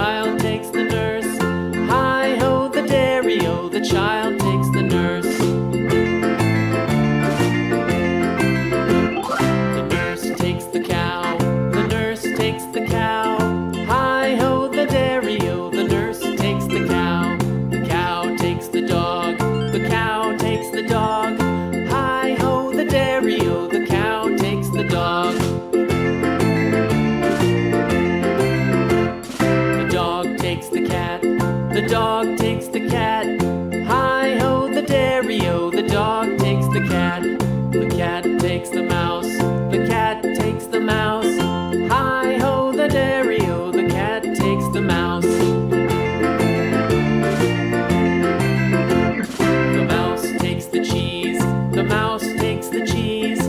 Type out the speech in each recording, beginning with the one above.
child takes the nurse. Hi-ho, the dairy-o, the child takes the nurse. The nurse takes the cow, the nurse takes the cow. Hi-ho, the dairy-o, the nurse takes the cow. The cow takes the dog, the cow takes the dog. Hi-ho, the dairy-o, the cow takes the dog. The dog takes the cat, the dog takes the cat. Hi-ho, the dairy-o, the dog takes the cat. The cat takes the mouse, the cat takes the mouse. Hi-ho, the dairy-o, the cat takes the mouse. The mouse takes the cheese, the mouse takes the cheese.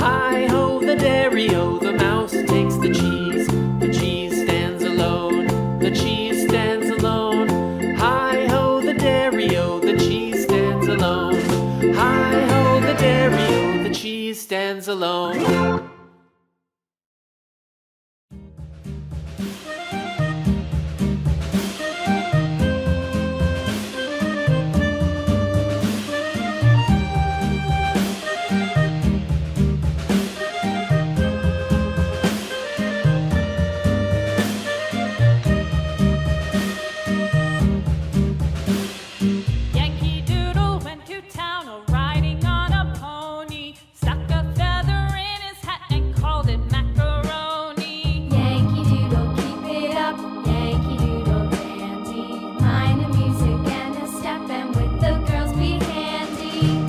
Hi-ho, the dairy-o, the mouse takes the cheese. The cheese stands alone, the cheese stands alone. Hi-ho, the dairy-o, the cheese stands alone. Hi-ho, the dairy-o, the cheese stands alone. Yankee Doodle went to town riding on a pony, stuck a feather in his hat and called it macaroni. Yankee Doodle, keep it up, Yankee Doodle dandy. Mind the music and the step, and with the girls be handy.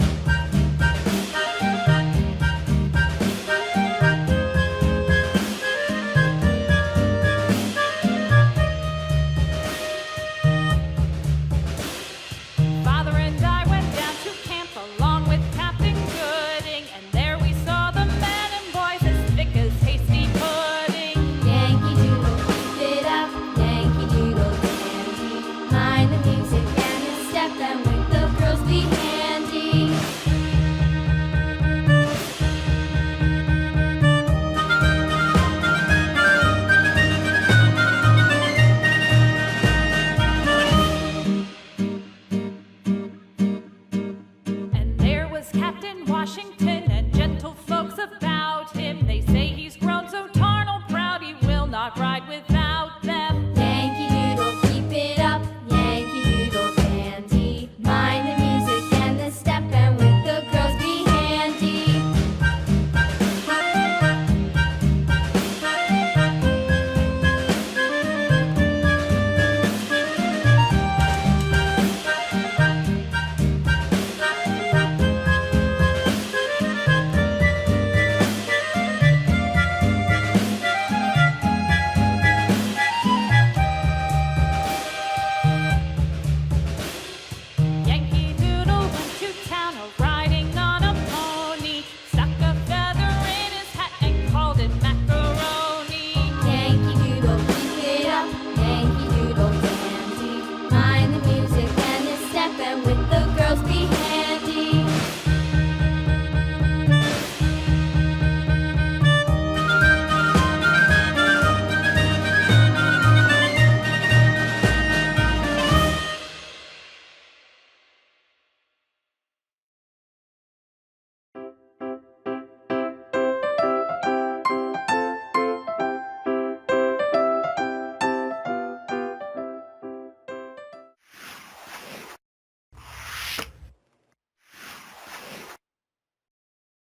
Father and I went down to camp along with Captain Gooding, and there we saw the men and boys as thick as hasty pudding. Yankee Doodle, keep it up, Yankee Doodle dandy. Mind the music and the step, and with the girls be handy. And there was Captain Washington and gentle folks about him. They say he's grown so tarnal proud he will not ride without them. Yankee Doodle, keep it up, Yankee Doodle dandy. Mind the music and the step, and with the girls be handy. Yankee Doodle went to town riding on a pony, stuck a feather in his hat and called it macaroni. Yankee Doodle,